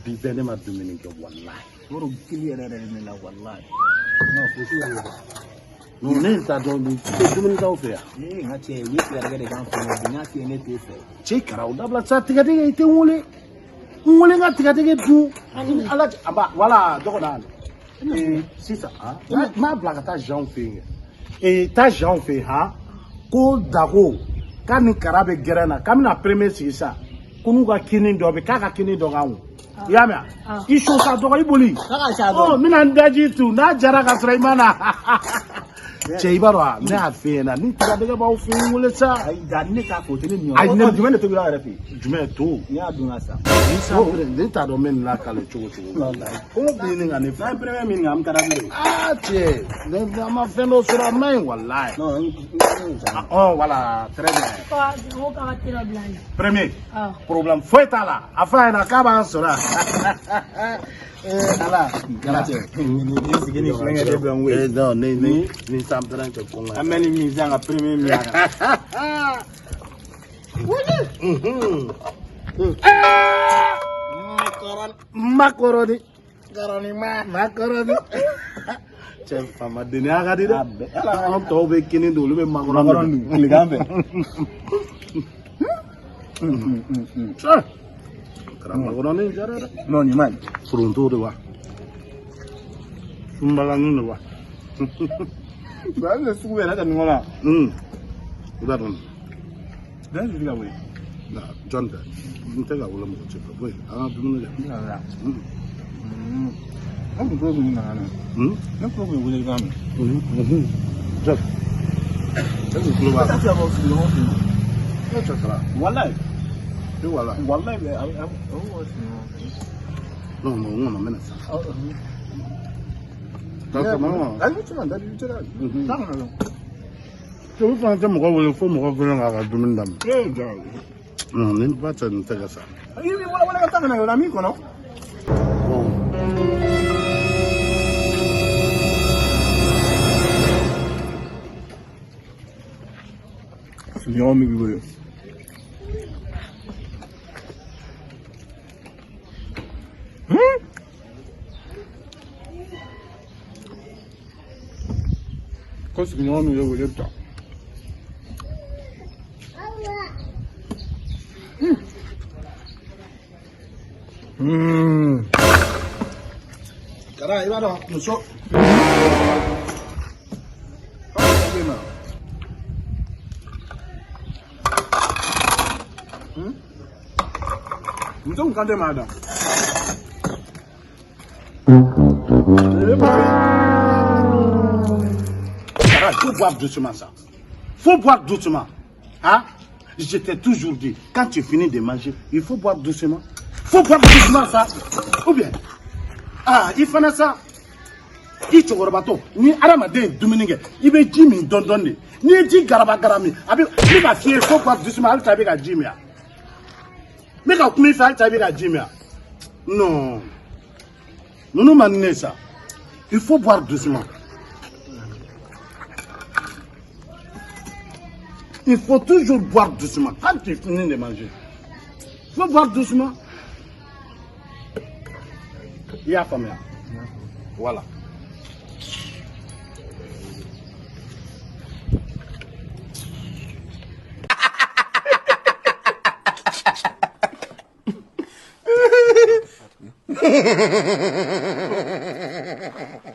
Bizarre ma dumuni kɛ wallahi. Woro kili yɛrɛ de ne la wallahi. Non ne t'a dɔn bi dumuni t'aw fɛ yan. N ka cɛ u ye tigɛdɛgɛ de k'an fɛ yan bi n y'a f'i ye ne t'e fɛ. Cɛ kara o dabila sa tigɛdɛgɛ i tɛ n wele. N wele n ka tigɛdɛgɛ dun. Ala voilà dɔgɔda. Sisan n m'a bila ka taa Jean fɛ yen. Taa Jean fɛ yen han. Ko Dago k'a ni kara bɛ gɛrɛn na k'a bɛna premier sigi sa. Ko n'u ka kini dɔ bɛ k'a ka kini dɔ k'an kun. I y'a mɛn wa? I sɔn sa dɔgɔ i boli. N bɛna n daji tu n'a jara ka sɔrɔ i ma na. Cɛ i b'a dɔn wa ne y'a f'i ɲɛna ni tigɛdɛgɛ b'aw fɛ yen wele sa. Ayi ne t'a fɔ o tɛ ne ɲɔ. Ayi ne jumɛn de tobila yɛrɛ fɛ yen. Jumɛn to. N'i y'a dun ka sa. Ne t'a dɔn n bɛ nin lakale cogo cogo. Kɔngɔ bɛ ɲini ka ne fɛ. N'an ye premier min kɛ an bɛ taa bilen. Cɛ an ma fɛn dɔ sɔrɔ a ma ɲi walayi. Voilà très bien. Premier problème foyi t'a la a fɔ a ɲɛna k'a b'an sɔrɔ yan. Ala cɛ ni sigi ni kulonkɛ de bɛ n wele. Non ni sanpɛrɛn tɛ kɔngɔ. An bɛ ni min san ka premier min kan. Macaroni. Cɛ famadenya ka di dɛ. An tɔw bɛ kini dun olu bɛ macaroni dun. Tilegan fɛ. Kɛra macaroni jara dɛ. Non nin man ɲi. Foronto de wa. Sunbalanin de wa. Ba ne sugu yɛrɛ tɛ nin kɔnɔ. I b'a dɔn. Dan sigi ka wele. Jɔn tɛ n tɛ ka wele mɔgɔ cɛ fɛ koyi an ka dumuni kɛ. An kun t'o min nana ne. Ne kun bɛ wele kan mɛn. Jɔn. E kun tulo b'a la. E tɛ bɔ sigi ɲɔgɔn fɛ. E cɛ kɛra. Walayi. E wala. Walayi bɛ a Non non n kɔnɔ n bɛna sa. Ayi cɛ man da i cɛ da. Olu fana tɛ mɔgɔ wele fo mɔgɔ kelen k'a ka dumuni daminɛ. Ja. Non ni ba tɛ nin tɛ ka sa. I bɛ wala ka taa ka na yɔrɔ min kɔnɔ. Ɲɔgɔn min b'i bolo. Ko sigiɲɔgɔn min ye wele ta. Kara i b'a dɔn muso. Muso kan tɛ maa da. Faut boire doucement ça. Faut boire doucement. Hein? Je t'ai toujours dit, quand tu finis de manger, il faut boire doucement. Faut boire doucement ça. Ou bien, il faut ça. I cɛkɔrɔbatɔ ni adamaden ye dumuni kɛ i bɛ ji min dɔɔni de n'i ye ji garaba garami a bɛ ne ka f'i ye faut boire doucement hali ta bɛ ka ji min yan n bɛ ka kuma i fɛ hali ta bɛ ka ji min yan non ninnu man di ne ye sa il faut boire doucement. Il faut toujours boire doucement. Quand tu finis de manger, il faut boire doucement. Il y a famille. Voilà.